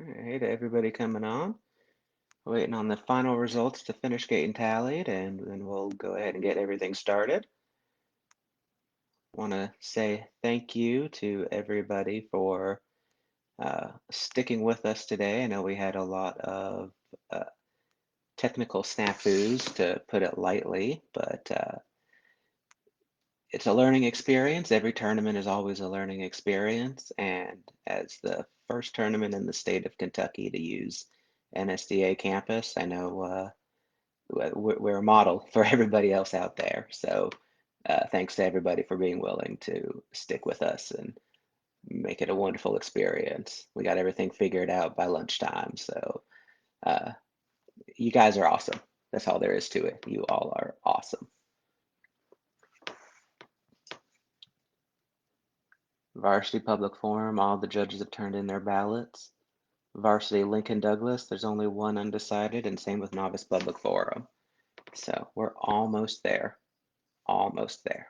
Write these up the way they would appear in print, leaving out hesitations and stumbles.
Hey to everybody coming on. Waiting on the final results to finish getting tallied, and then we'll go ahead and get everything started. Want to say thank you to everybody for sticking with us today. I know we had a lot of uh, technical snafus, to put it lightly, but it's a learning experience. Every tournament is always a learning experience, and as the first tournament in the state of Kentucky to use NSDA campus, I know we're a model for everybody else out there. So thanks to everybody for being willing to stick with us and make it a wonderful experience. We got everything figured out by lunchtime. So uh, you guys are awesome. That's all there is to it. You all are awesome. Varsity Public Forum, all the judges have turned in their ballots. Varsity Lincoln Douglas, there's only one undecided, and same with Novice Public Forum. So we're almost there. Almost there.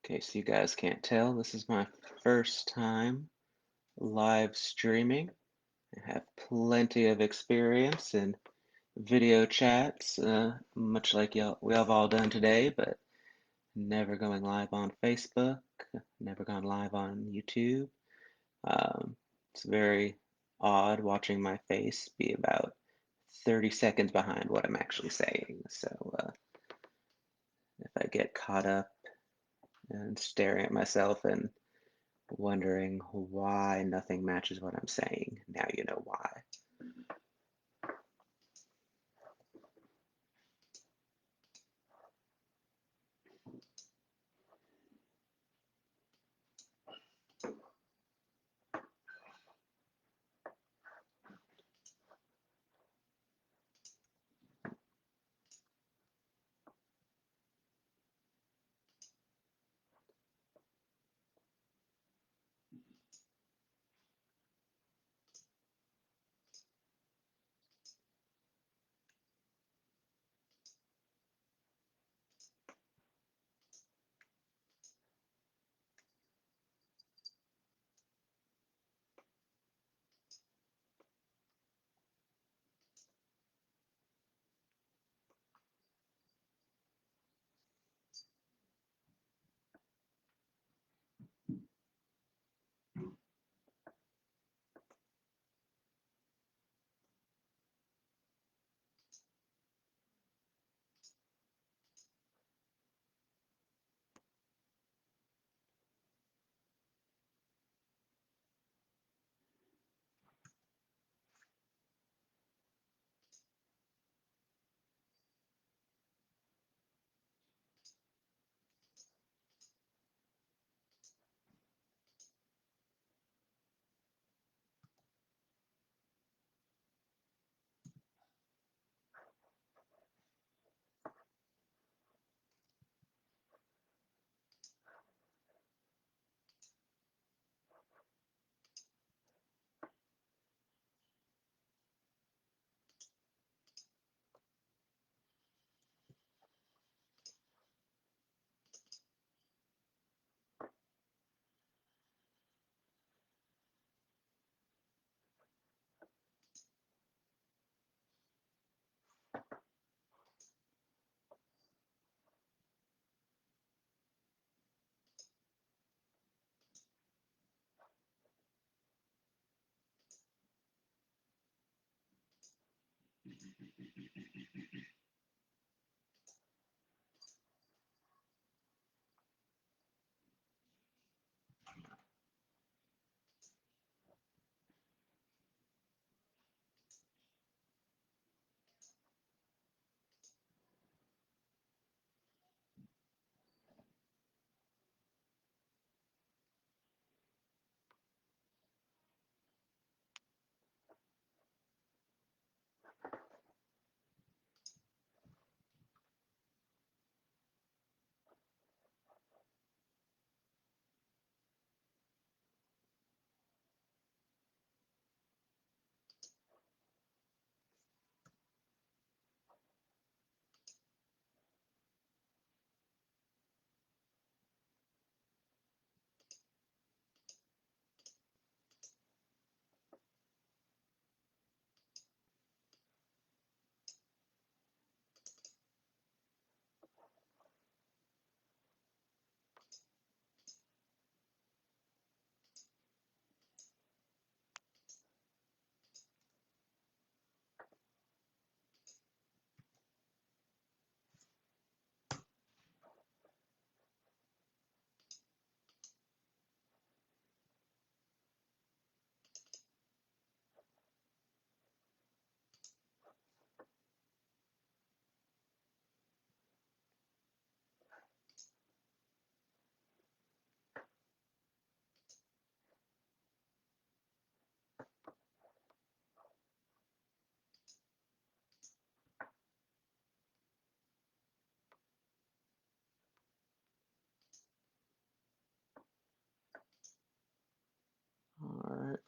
In case you guys can't tell, this is my first time live streaming. I have plenty of experience in video chats, much like we have all done today, but never going live on Facebook, never gone live on YouTube. It's very odd watching my face be about 30 seconds behind what I'm actually saying. So if I get caught up and staring at myself and wondering why nothing matches what I'm saying, now you know why.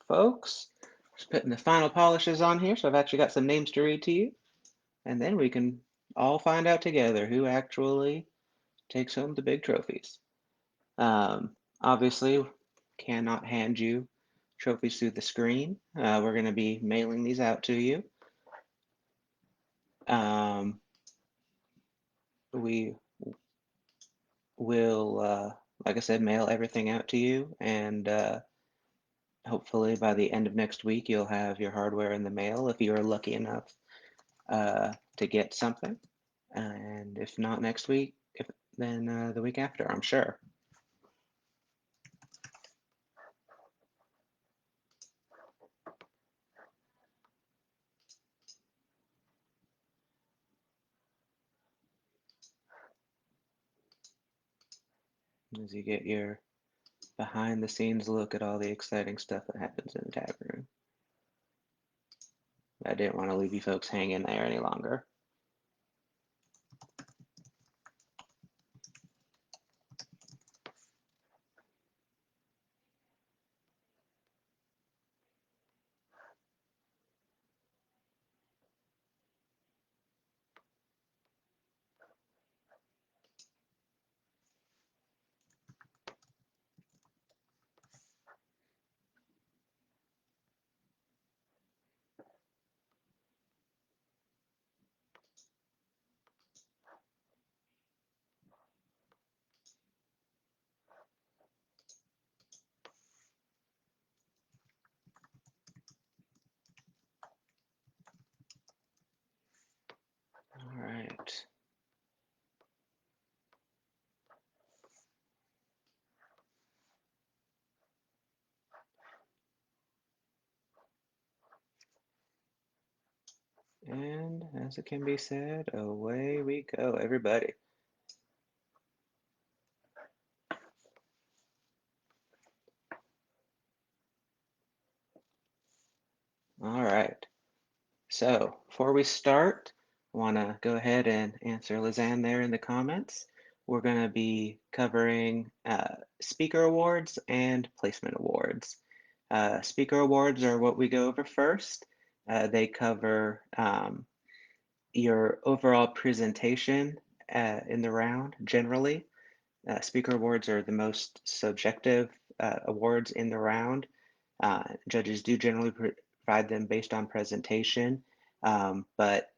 folks. Just putting the final polishes on here, so I've actually got some names to read to you, and then we can all find out together who actually takes home the big trophies. Obviously, cannot hand you trophies through the screen. We're going to be mailing these out to you. We will, like I said, mail everything out to you, and hopefully by the end of next week, you'll have your hardware in the mail if you are lucky enough to get something. And if not next week, then the week after, I'm sure. As you get your behind the scenes look at all the exciting stuff that happens in the tag room. I didn't want to leave you folks hanging there any longer. All right. And as it can be said, away we go, everybody. All right. So before we start, I want to go ahead and answer Lizanne there in the comments. We're going to be covering speaker awards and placement awards. Speaker awards are what we go over first. They cover your overall presentation in the round generally. Speaker awards are the most subjective awards in the round. Judges do generally provide them based on presentation, but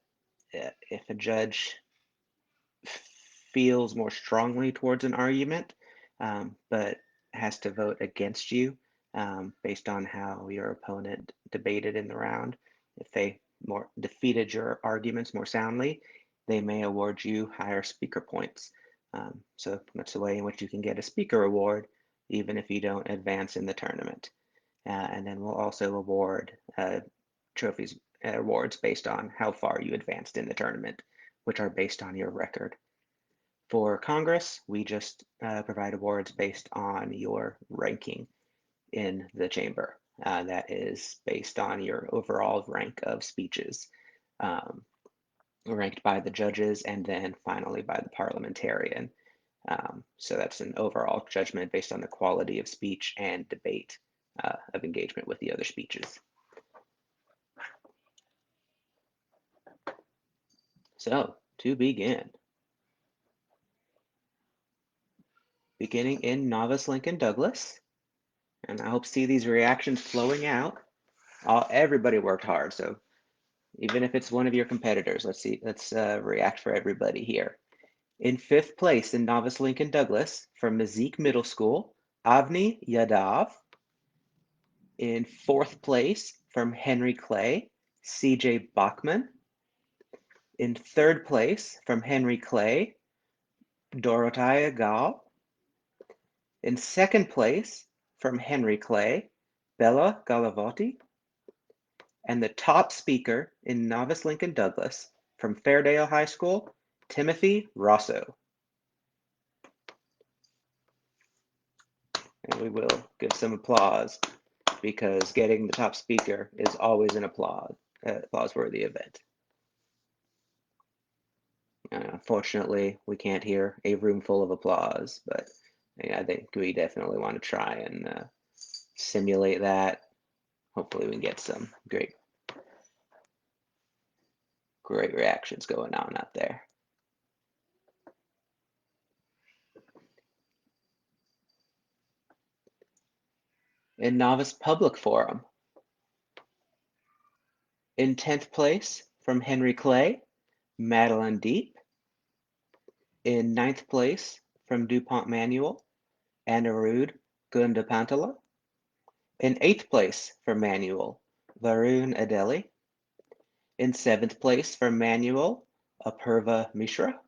if a judge feels more strongly towards an argument, but has to vote against you based on how your opponent debated in the round, if they more defeated your arguments more soundly, they may award you higher speaker points. So that's the way in which you can get a speaker award, even if you don't advance in the tournament. And then we'll also award trophies awards based on how far you advanced in the tournament, which are based on your record. For Congress, we just provide awards based on your ranking in the chamber. That is based on your overall rank of speeches, ranked by the judges and then finally by the parliamentarian. So that's an overall judgment based on the quality of speech and debate of engagement with the other speeches. So to begin, beginning in Novice Lincoln Douglas, and I hope to see these reactions flowing out. Everybody worked hard, so even if it's one of your competitors, let's react for everybody here. In fifth place in Novice Lincoln Douglas from Mazik Middle School, Avni Yadav. In fourth place from Henry Clay, CJ Bachman. In third place from Henry Clay, Dorothea Gal. In second place from Henry Clay, Bella Galavotti. And the top speaker in Novice Lincoln Douglas from Fairdale High School, Timothy Rosso. And we will give some applause because getting the top speaker is always an applause-worthy event. Unfortunately, we can't hear a room full of applause, but I think we definitely want to try and simulate that Hopefully we can get some great reactions going on out there. In Novice Public Forum, in 10th place from Henry Clay, Madeline Deep. In 9th place from DuPont Manual, Anirudh Gundapantala. In 8th place for Manual, Varun Adeli. In 7th place for Manual, Apurva Mishra.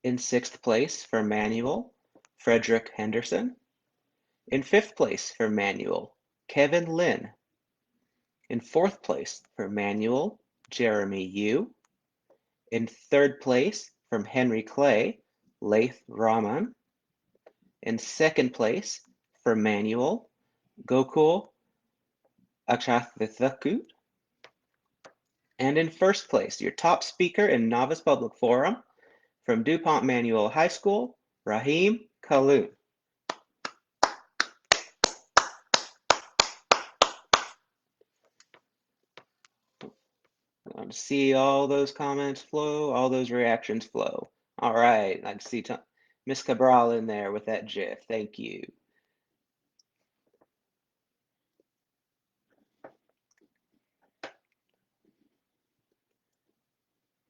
In 6th place for Manual, Frederick Henderson. In 5th place for Manual, Kevin Lin. In 4th place for Manual, Jeremy Yu. In 3rd place from Henry Clay, Laith Raman. In 2nd place for Manual, Gokul Achathithakut. And in 1st place, your top speaker in Novice Public Forum from DuPont Manual High School, Rahim Kaloon. I want to see all those comments flow, all those reactions flow. All right, I can see Miss Cabral in there with that GIF. Thank you.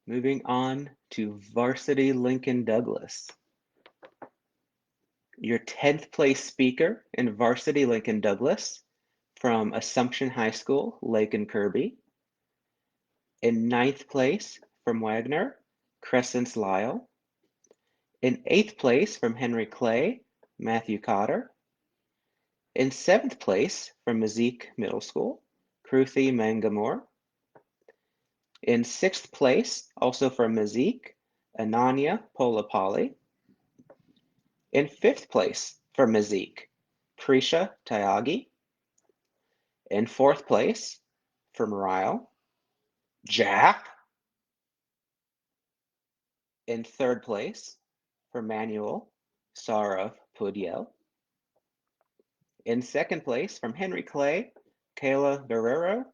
Moving on to Varsity Lincoln Douglas. Your 10th place speaker in Varsity Lincoln Douglas from Assumption High School, Lake and Kirby. In 9th place from Wagner, Crescents Lyle. In 8th place from Henry Clay, Matthew Cotter. In 7th place from Mazik Middle School, Kruthi Mangamore. In 6th place, also from Mazik, Ananya Polapali. In 5th place for Mazik, Prisha Tyagi. In 4th place from Ryle, Jack. In 3rd place for Manuel, Saurav Pudyel. In 2nd place from Henry Clay, Kayla Guerrero.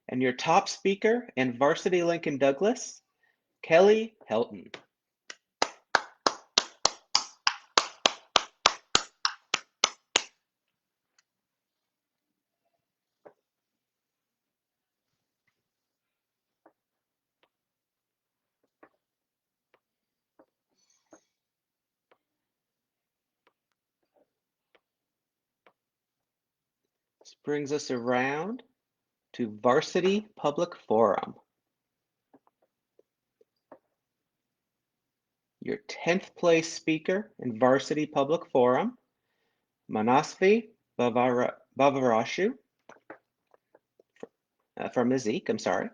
And your top speaker in Varsity Lincoln Douglas, Kelly Helton. This brings us around to Varsity Public Forum. Your 10th place speaker in Varsity Public Forum, Manasvi Bavarashu, from Mazik, I'm sorry.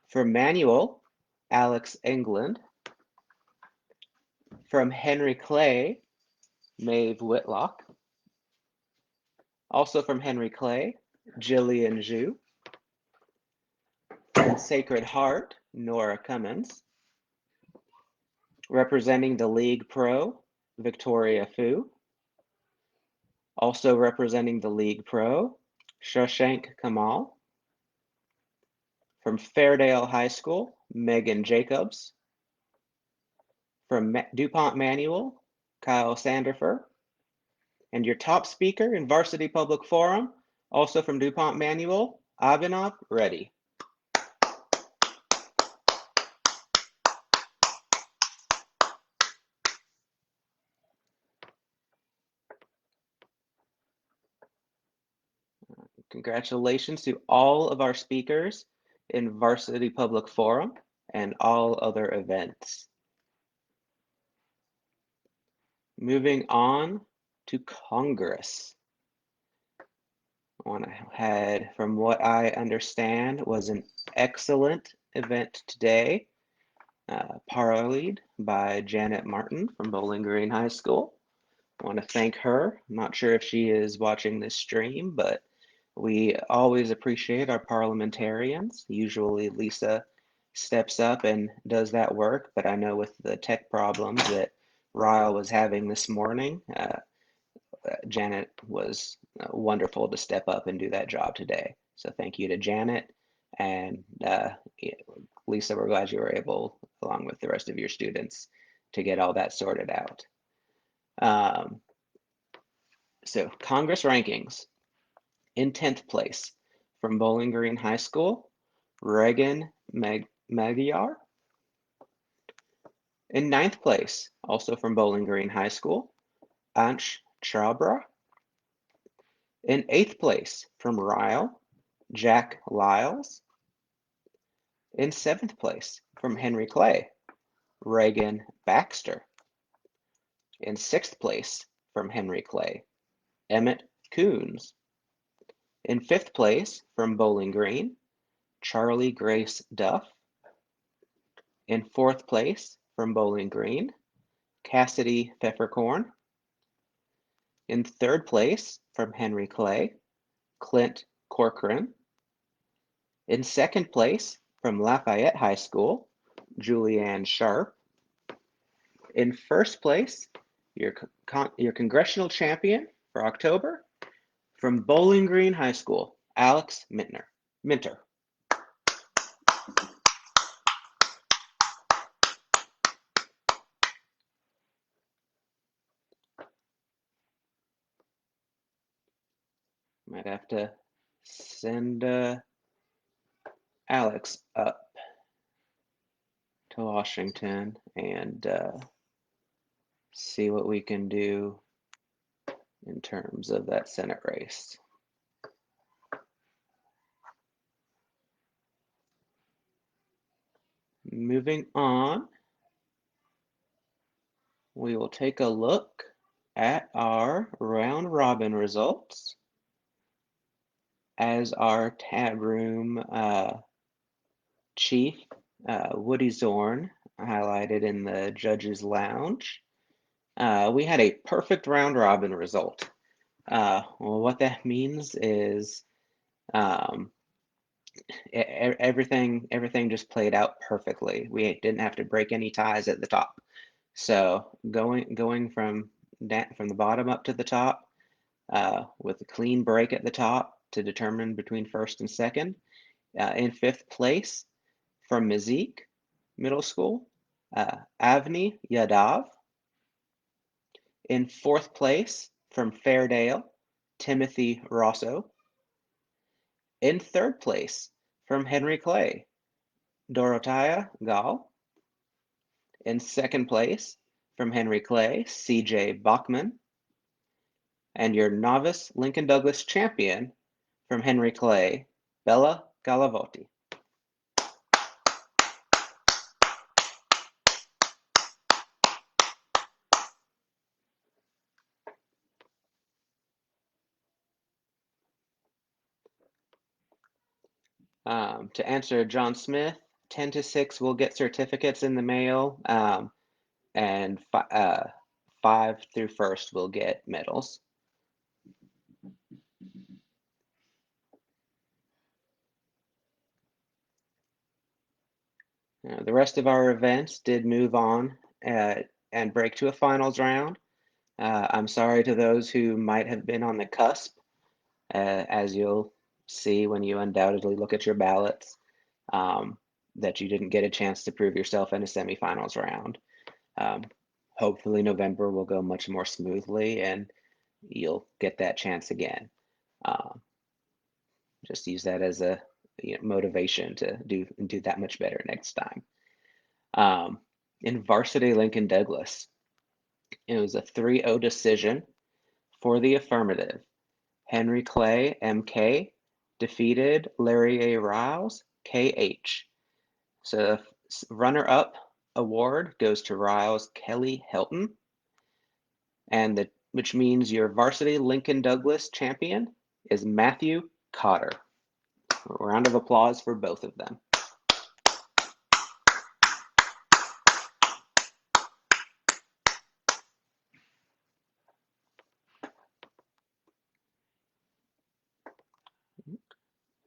For Manual, Alex England. From Henry Clay, Maeve Whitlock. Also from Henry Clay, Jillian Zhu. From Sacred Heart, Nora Cummins. Representing the League Pro, Victoria Fu. Also representing the League Pro, Shashank Kamal. From Fairdale High School, Megan Jacobs. From DuPont Manual, Kyle Sanderfer. And your top speaker in Varsity Public Forum, also from DuPont Manual, Abhinav Reddy. Congratulations to all of our speakers in Varsity Public Forum and all other events. Moving on to Congress. I want to head, from what I understand, was an excellent event today, parlayed by Janet Martin from Bowling Green High School. I want to thank her. I'm not sure if she is watching this stream, but we always appreciate our parliamentarians. Usually Lisa steps up and does that work, but I know with the tech problems that Ryle was having this morning, Janet was wonderful to step up and do that job today. So thank you to Janet, and Lisa, we're glad you were able, along with the rest of your students, to get all that sorted out. So Congress rankings. In 10th place, from Bowling Green High School, Reagan Magyar. In 9th place, also from Bowling Green High School, Ansh Chabra. In 8th place, from Ryle, Jack Lyles. In 7th place, from Henry Clay, Reagan Baxter. In 6th place, from Henry Clay, Emmett Coons. In 5th place, from Bowling Green, Charlie Grace Duff. In 4th place, from Bowling Green, Cassidy Pfeffercorn. In 3rd place, from Henry Clay, Clint Corcoran. In 2nd place, from Lafayette High School, Julianne Sharp. In 1st place, your congressional champion for October, from Bowling Green High School, Alex Minter. Might have to send Alex up to Washington and see what we can do in terms of that Senate race. Moving on, we will take a look at our round robin results as our tab room chief, Woody Zorn, highlighted in the judges lounge. We had a perfect round robin result. Well, what that means is everything just played out perfectly. We didn't have to break any ties at the top. So going from the bottom up to the top, with a clean break at the top to determine between first and second. In 5th place, from Mizik Middle School, Avni Yadav. In 4th place, from Fairdale, Timothy Rosso. In 3rd place, from Henry Clay, Dorothea Gall. In 2nd place, from Henry Clay, CJ Bachman. And your novice Lincoln Douglas champion from Henry Clay, Bella Galavotti. To answer John Smith, 10 to 6 will get certificates in the mail, and 5 through 1st will get medals. The rest of our events did move on and break to a finals round. I'm sorry to those who might have been on the cusp, as you'll see when you undoubtedly look at your ballots, that you didn't get a chance to prove yourself in a semifinals round. Hopefully November will go much more smoothly and you'll get that chance again. Just use that as a motivation to do that much better next time. In Varsity Lincoln Douglas, it was a 3-0 decision for the affirmative. Henry Clay, MK, defeated Larry A. Riles, KH. So the runner-up award goes to Riles Kelly Helton, and which means your Varsity Lincoln Douglas champion is Matthew Cotter. A round of applause for both of them.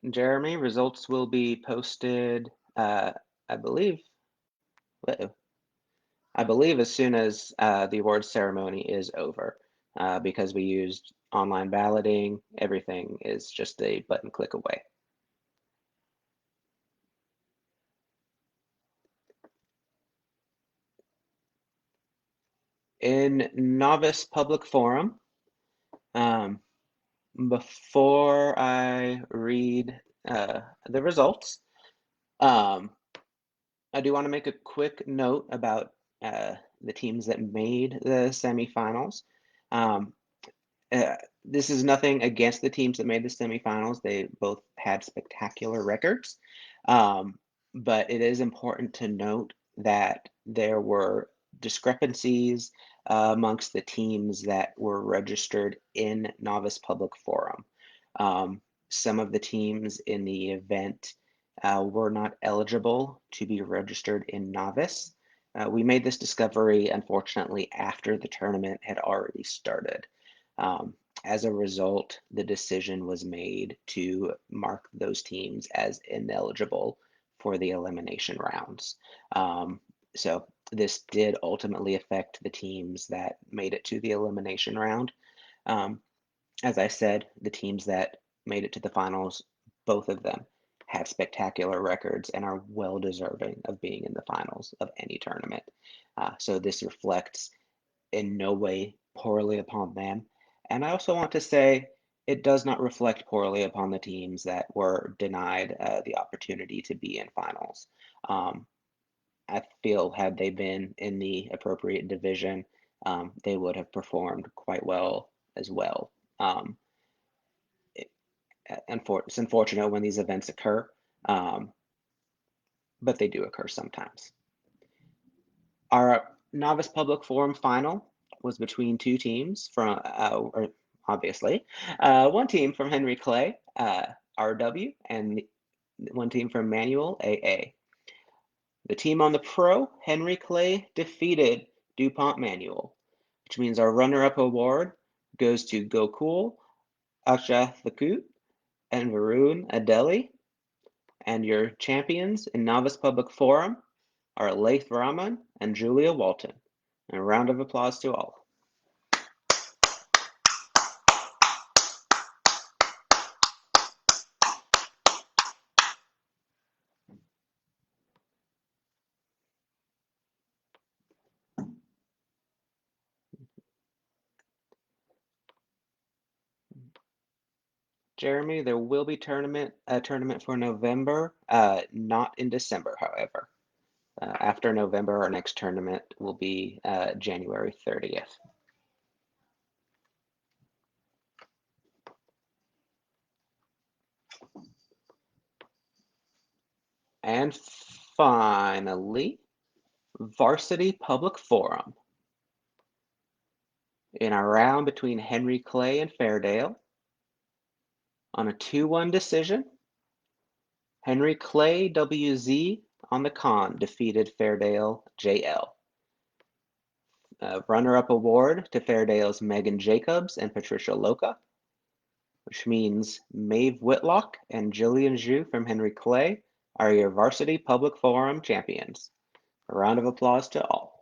Jeremy, results will be posted, I believe as soon as the awards ceremony is over. because we used online balloting. Everything is just a button click away. In Novice Public Forum, before I read the results, um, I do want to make a quick note about the teams that made the semifinals. Um, this is nothing against the teams that made the semifinals. They both had spectacular records. Um, but it is important to note that there were discrepancies amongst the teams that were registered in Novice Public Forum. Some of the teams in the event were not eligible to be registered in Novice. We made this discovery, unfortunately, after the tournament had already started. Um, as a result, the decision was made to mark those teams as ineligible for the elimination rounds. So this did ultimately affect the teams that made it to the elimination round. Um, as I said, the teams that made it to the finals, both of them have spectacular records and are well deserving of being in the finals of any tournament. So this reflects in no way poorly upon them. And I also want to say it does not reflect poorly upon the teams that were denied the opportunity to be in finals. Um, I feel had they been in the appropriate division, they would have performed quite well as well. Um, it, it's unfortunate when these events occur, um, but they do occur sometimes. Our Novice Public Forum final was between two teams from, or obviously, one team from Henry Clay, RW, and one team from Manual, AA. The team on the pro, Henry Clay, defeated DuPont Manual, which means our runner-up award goes to Gokul Akshathakut and Varun Adeli, and your champions in Novice Public Forum are Laith Raman and Julia Walton. And a round of applause to all. Jeremy, there will be a tournament for November, not in December, however. After November, our next tournament will be January 30th. And finally, Varsity Public Forum. In a round between Henry Clay and Fairdale, on a 2-1 decision, Henry Clay WZ on the con defeated Fairdale JL. Runner-up award to Fairdale's Megan Jacobs and Patricia Loca, which means Maeve Whitlock and Jillian Zhu from Henry Clay are your Varsity Public Forum champions. A round of applause to all.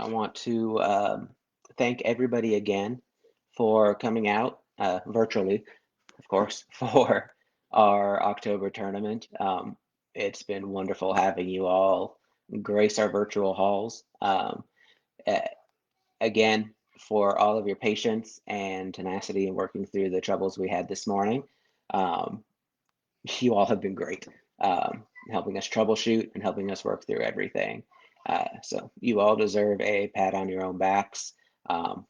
I want to thank everybody again for coming out virtually, of course, for our October tournament. It's been wonderful having you all grace our virtual halls. Again, for all of your patience and tenacity in working through the troubles we had this morning. Um, you all have been great, helping us troubleshoot and helping us work through everything. So you all deserve a pat on your own backs. Um,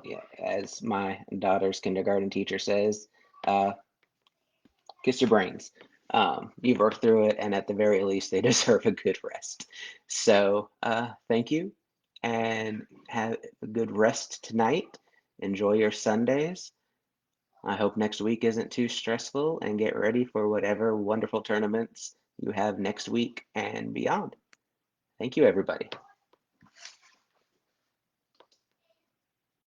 yeah, as my daughter's kindergarten teacher says, kiss your brains. You've worked through it, and at the very least, they deserve a good rest. So, thank you, and have a good rest tonight. Enjoy your Sundays. I hope next week isn't too stressful, and get ready for whatever wonderful tournaments you have next week and beyond. Thank you, everybody.